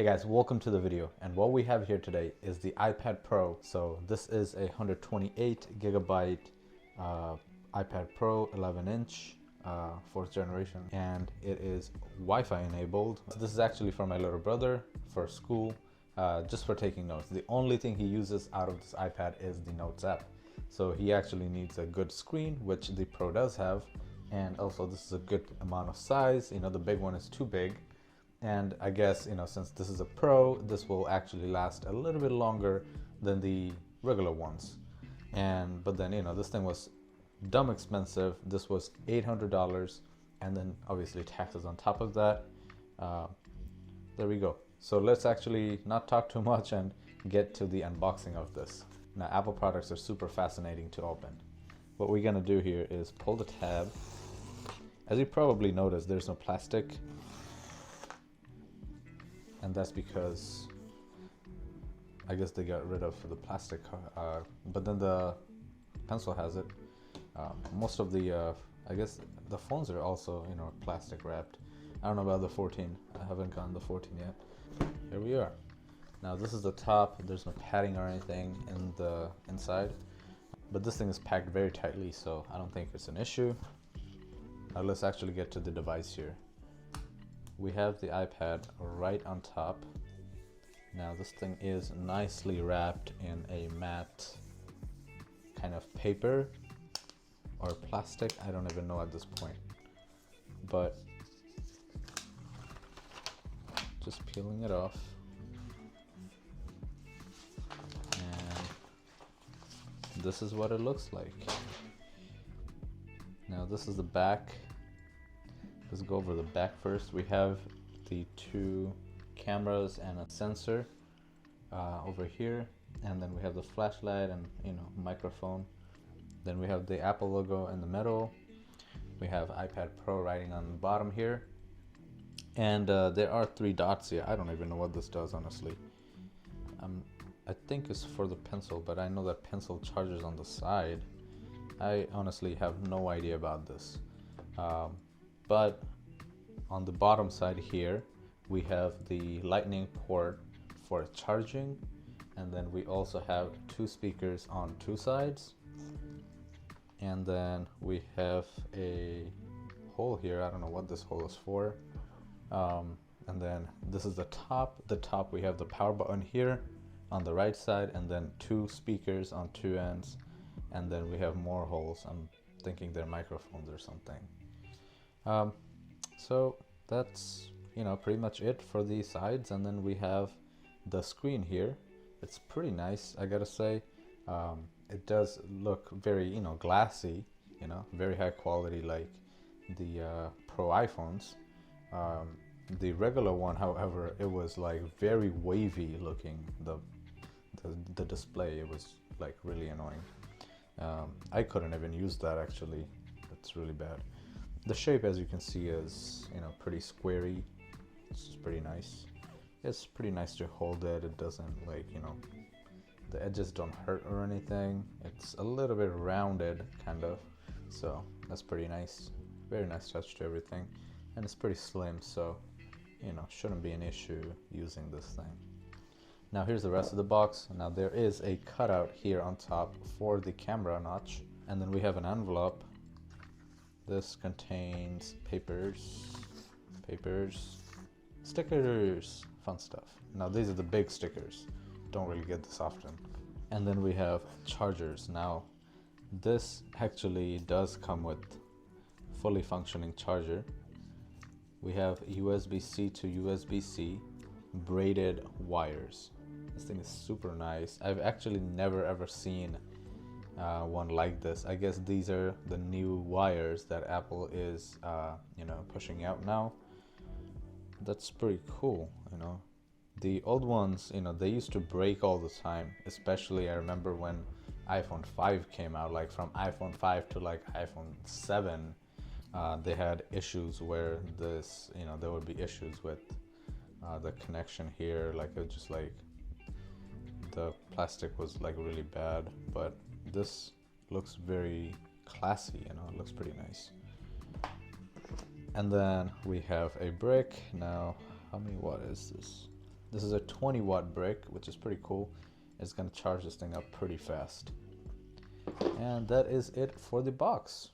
Hey guys, welcome to the video, and what we have here today is the iPad Pro. So this is a 128 gigabyte iPad Pro 11-inch 4th generation, and it is Wi-Fi enabled. So this is actually for my little brother for school, just for taking notes. The only thing he uses out of this iPad is the Notes app. So he actually needs a good screen, which the Pro does have, and also this is a good amount of size. The big one is too big. And I guess, since this is a Pro, this will actually last a little bit longer than the regular ones. But then, this thing was dumb expensive. This was $800, and then obviously taxes on top of that. There we go. So let's actually not talk too much and get to the unboxing of this. Now, Apple products are super fascinating to open. What we're gonna do here is pull the tab. As you probably noticed, there's no plastic. And that's because I guess they got rid of the plastic, but then the pencil has it. Most of the, I guess the phones are also, plastic wrapped. I don't know about the 14. I haven't gotten the 14 yet. Here we are. Now this is the top. There's no padding or anything in the inside, but this thing is packed very tightly, so I don't think it's an issue. Now let's actually get to the device here. We have the iPad right on top. Now this thing is nicely wrapped in a matte kind of paper or plastic. I don't even know at this point. But just peeling it off. And this is what it looks like. Now this is the back. Let's go over the back first. We have the two cameras and a sensor over here, and then we have the flashlight and microphone. Then we have the Apple logo in the middle. We have iPad Pro writing on the bottom here, and there are 3 dots here. I don't even know what this does, honestly. I think it's for the pencil, but I know that pencil charges on the side. I honestly have no idea about this. But on the bottom side here, we have the lightning port for charging, and then we also have 2 speakers on 2 sides, and then we have a hole here. I don't know what this hole is for. And then this is the top. The top, we have the power button here on the right side, and then 2 speakers on 2 ends, and then we have more holes. I'm thinking they're microphones or something. So that's pretty much it for the sides, and then we have the screen here. It's pretty nice, I gotta say. It does look very glassy, very high quality, like the Pro iPhones. The regular one, however, it was like very wavy looking. The display, it was like really annoying. I couldn't even use that, actually. It's really bad. The shape, as you can see, is pretty squarey. It's pretty nice. It's pretty nice to hold it. It doesn't the edges don't hurt or anything. It's a little bit rounded, kind of. So that's pretty nice. Very nice touch to everything, and it's pretty slim, so shouldn't be an issue using this thing. Now here's the rest of the box. Now there is a cutout here on top for the camera notch, and then we have an envelope. This contains papers, stickers, fun stuff. Now these are the big stickers. Don't really get this often. And then we have chargers. Now this actually does come with fully functioning charger. We have USB-C to USB-C braided wires. This thing is super nice. I've actually never ever seen one like this. I guess these are the new wires that Apple is pushing out now. That's pretty cool. The old ones, they used to break all the time. Especially I remember when iPhone 5 came out, like from iPhone 5 to like iPhone 7, they had issues where this there would be issues with the connection here. Like it just like the plastic was like really bad, but this looks very classy, it looks pretty nice. And then we have a brick. Now, how many watt is this? This is a 20-watt brick, which is pretty cool. It's going to charge this thing up pretty fast. And that is it for the box.